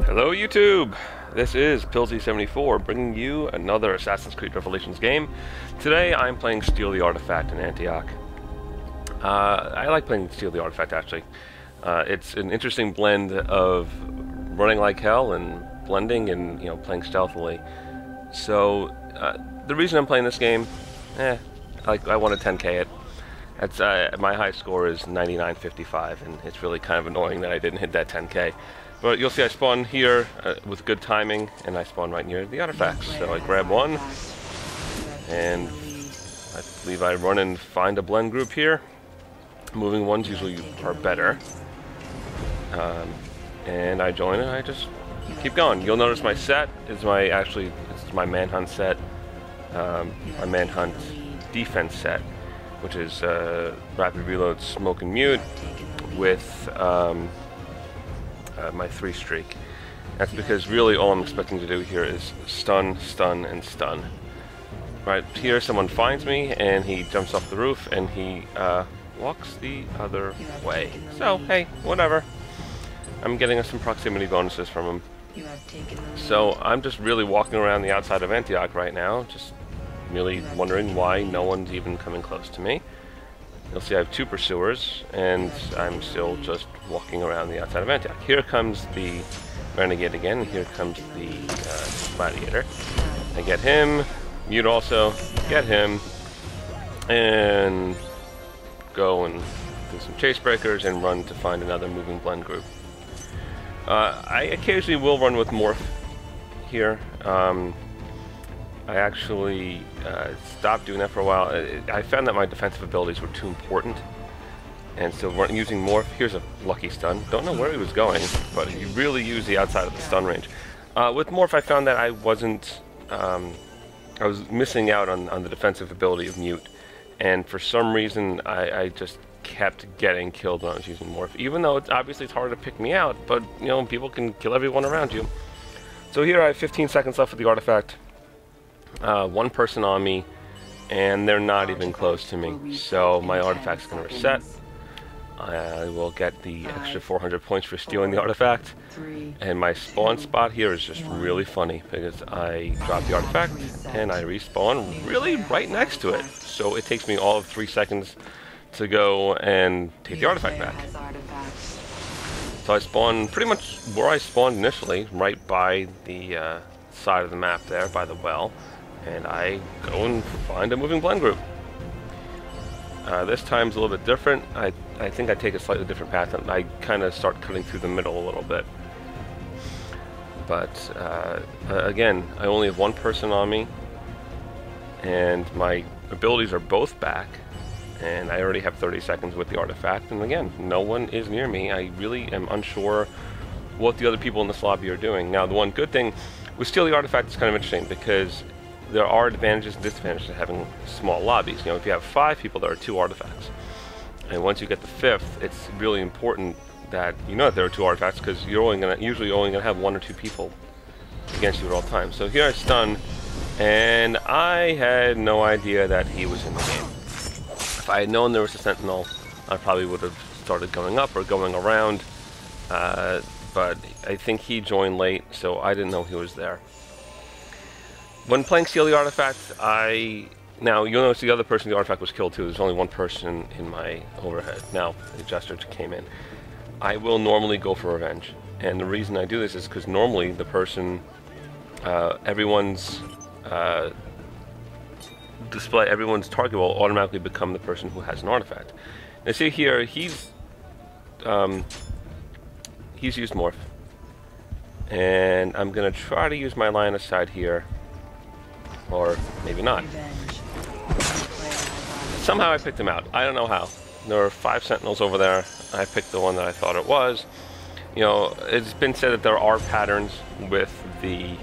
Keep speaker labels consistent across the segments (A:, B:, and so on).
A: Hello YouTube! This is Pilsy74 bringing you another Assassin's Creed Revelations game. Today I'm playing Steal the Artifact in Antioch. I like playing Steal the Artifact actually. It's an interesting blend of running like hell and blending and playing stealthily. So the reason I'm playing this game, I want to 10k it. That's my high score is 99.55 and it's really kind of annoying that I didn't hit that 10k. But you'll see I spawn here with good timing, and I spawn right near the artifacts. So I grab one, and I believe I run and find a blend group here. Moving ones usually are better. And I join and I just keep going. You'll notice my set is this is my manhunt set, my manhunt defense set, which is rapid reload, smoke and mute with my 3 streak. That's because really all I'm expecting to do here is stun, stun, and stun. Right here someone finds me and he jumps off the roof and he walks the other way. So hey, whatever. I'm getting some proximity bonuses from him. So I'm just really walking around the outside of Antioch right now, just really wondering why no one's even coming close to me. You'll see I have 2 pursuers, and I'm still just walking around the outside of Antioch. Here comes the renegade again, and here comes the gladiator. I get him, mute also, get him, and go and do some chase breakers and run to find another moving blend group. I occasionally will run with morph here. I actually stopped doing that for a while. I found that my defensive abilities were too important, and so using morph. Here's a lucky stun. Don't know where he was going, but he really used the outside of the stun range. With morph, I found that I wasn't. I was missing out on the defensive ability of mute, and for some reason, I just kept getting killed when I was using morph. Even though it's hard to pick me out, but people can kill everyone around you. So here I have 15 seconds left with the artifact. 1 person on me, and they're not even close to me, so my artifact's going to reset. I will get the extra 400 points for stealing the artifact, and my spawn spot here is just really funny because I drop the artifact and I respawn really right next to it, so it takes me all of 3 seconds to go and take the artifact back. So I spawn pretty much where I spawned initially, right by the side of the map there, by the well. And I go and find a moving blend group. This time's a little bit different. I think I take a slightly different path, and I kind of start cutting through the middle a little bit. But again, I only have 1 person on me, and my abilities are both back, and I already have 30 seconds with the artifact. And again, no one is near me. I really am unsure what the other people in this lobby are doing. Now, the one good thing with Steal the Artifact is kind of interesting because there are advantages and disadvantages to having small lobbies. If you have 5 people, there are 2 artifacts. And once you get the 5th, it's really important that that there are 2 artifacts because you're usually only going to have 1 or 2 people against you at all times. So here I stun, and I had no idea that he was in the game. If I had known there was a Sentinel, I probably would have started going up or going around. But I think he joined late, so I didn't know he was there. When playing Steal the Artifact, now you'll notice the other person the artifact was killed too. There's only 1 person in my overhead. Now the Jester came in. I will normally go for revenge, and the reason I do this is because normally the person, everyone's target will automatically become the person who has an artifact. Now see here, he's used morph, and I'm gonna try to use my line of sight here. Or maybe not. Somehow I picked him out. I don't know how. There were 5 Sentinels over there. I picked the one that I thought it was. It's been said that there are patterns with the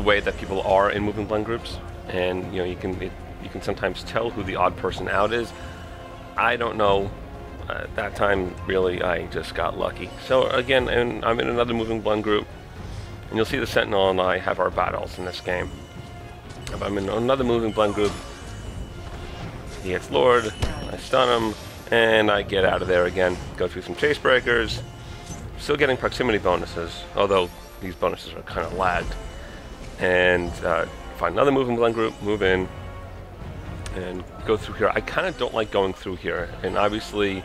A: way that people are in moving blend groups, and you can sometimes tell who the odd person out is. I don't know. That time, really, I just got lucky. So again, I'm in another moving blend group. And you'll see the Sentinel and I have our battles in this game. If I'm in another moving blend group, he gets lured, I stun him, and I get out of there again. Go through some chase breakers, still getting proximity bonuses, although these bonuses are kind of lagged. And find another moving blend group, move in, and go through here. I kind of don't like going through here, and obviously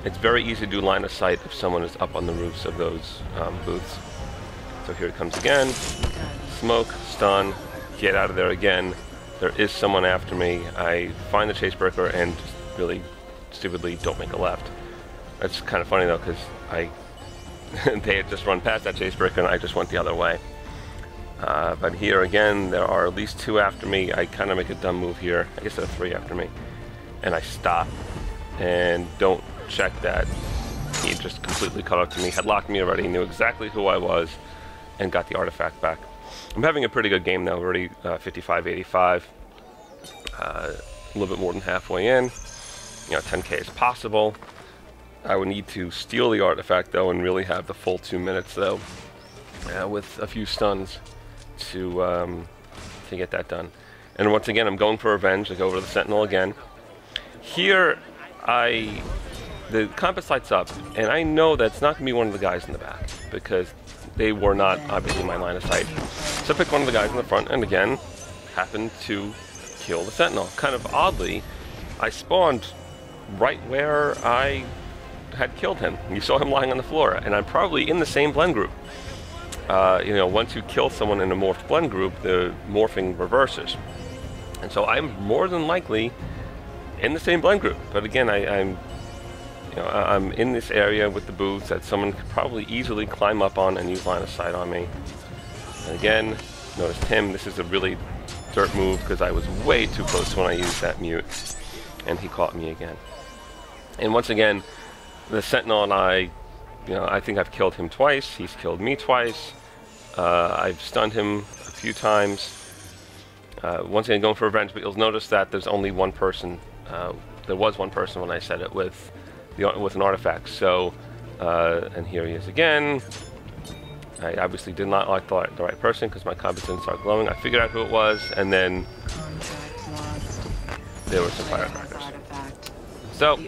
A: it's very easy to do line of sight if someone is up on the roofs of those booths. So here it comes again. Smoke, stun, get out of there again. There is someone after me. I find the chase breaker and just really stupidly don't make a left. That's kind of funny though, because they had just run past that chase breaker and I just went the other way. But here again, there are at least 2 after me. I kind of make a dumb move here. I guess there are 3 after me. And I stop and don't check that he just completely caught up to me, had locked me already, knew exactly who I was, and got the artifact back. I'm having a pretty good game now, already 55-85. A little bit more than halfway in. 10k is possible. I would need to steal the artifact though and really have the full 2 minutes though, with a few stuns to get that done. And once again, I'm going for revenge. I go over to the Sentinel again. Here, the compass lights up, and I know that's not going to be one of the guys in the back because they were not obviously my line of sight. So I pick one of the guys in the front, and again, happened to kill the Sentinel. Kind of oddly, I spawned right where I had killed him. You saw him lying on the floor, and I'm probably in the same blend group. Once you kill someone in a morphed blend group, the morphing reverses. And so I'm more than likely in the same blend group. But again, I'm in this area with the booths that someone could probably easily climb up on and use line of sight on me. And again, noticed him. This is a really dirt move because I was way too close when I used that mute. And he caught me again. And once again, the Sentinel and I think I've killed him twice. He's killed me twice. I've stunned him a few times. Once again, going for revenge, but you'll notice that there's only one person. There was one person when I said it with an artifact. So, and here he is again. I obviously did not like the right person because my compass didn't start glowing. I figured out who it was, and then there were some firecrackers. So,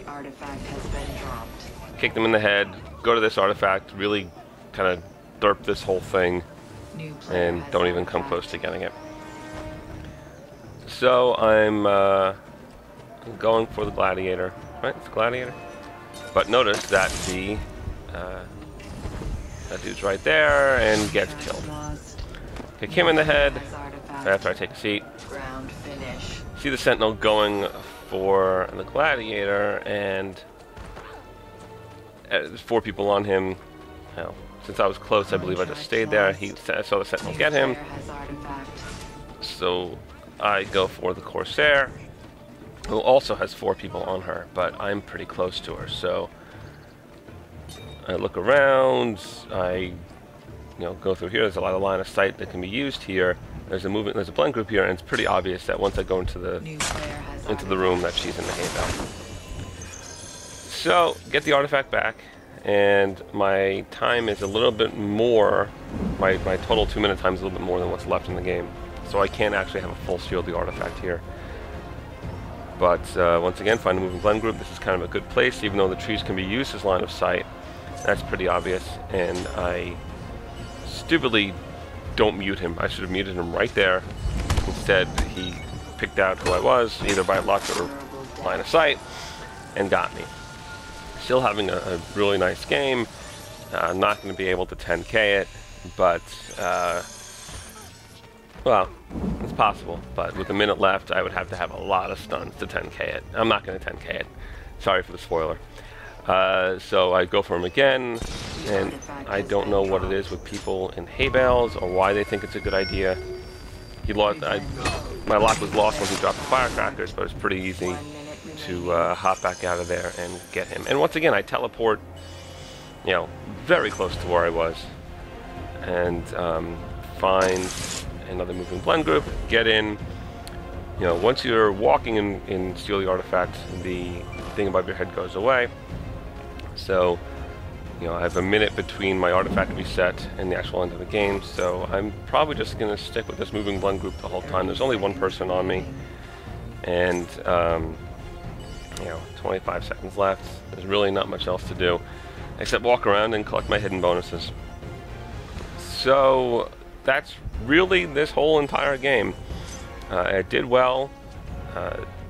A: kick them in the head, go to this artifact, really kind of derp this whole thing, and don't even come close to getting it. So I'm going for the gladiator, right? It's gladiator. But notice that that dude's right there and gets killed. Kick him in the head after I take a seat. See the Sentinel going for the gladiator, and there's 4 people on him. Now, since I was close, I believe I just stayed there. I saw the Sentinel get him. So I go for the Corsair, who also has 4 people on her, but I'm pretty close to her. So I look around, I go through here. There's a lot of line of sight that can be used here. There's a blend group here, and it's pretty obvious that once I go into the room that she's in the hay bale. So get the artifact back, and my time is a little bit more. My total 2-minute time is a little bit more than what's left in the game. So I can't actually have a full shield the artifact here. But once again, find a moving blend group. This is kind of a good place, even though the trees can be used as line of sight. That's pretty obvious, and I stupidly don't mute him. I should have muted him right there. Instead, he picked out who I was, either by luck or line of sight, and got me. Still having a really nice game. I'm not going to be able to 10k it, but well, it's possible. But with a minute left, I would have to have a lot of stuns to 10k it. I'm not going to 10k it. Sorry for the spoiler. So I go for him again, and I don't know what it is with people in hay bales or why they think it's a good idea. He lost. My lock was lost when he dropped the firecrackers, but it's pretty easy to hop back out of there and get him. And once again, I teleport, very close to where I was, and find another moving blend group. Get in. Once you're walking in Steal the Artifact, the thing above your head goes away. So, I have a minute between my artifact reset and the actual end of the game, so I'm probably just going to stick with this moving blend group the whole time. There's only one person on me, and, 25 seconds left. There's really not much else to do. except walk around and collect my hidden bonuses. So that's really this whole entire game. I did well,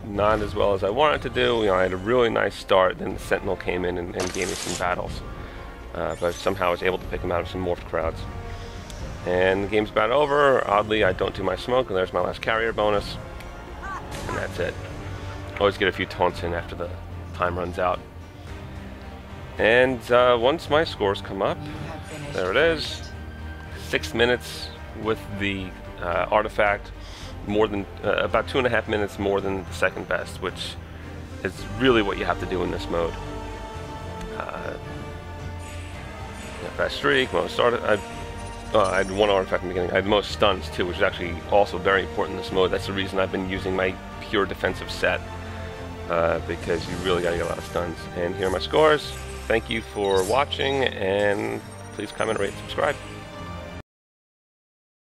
A: not as well as I wanted to do. You know, I had a really nice start, then the Sentinel came in and gave me some battles. But somehow I was able to pick him out of some morphed crowds. And the game's about over. Oddly, I don't do my smoke, and there's my last carrier bonus. And that's it. Always get a few taunts in after the time runs out. And once my scores come up, there it is. 6 minutes with the artifact, more than about 2.5 minutes more than the second best, which is really what you have to do in this mode. Fast streak, most started. I had one artifact in the beginning. I had most stuns too, which is actually also very important in this mode. That's the reason I've been using my pure defensive set, because you really got to get a lot of stuns. And here are my scores. Thank you for watching, and please comment, rate, and subscribe.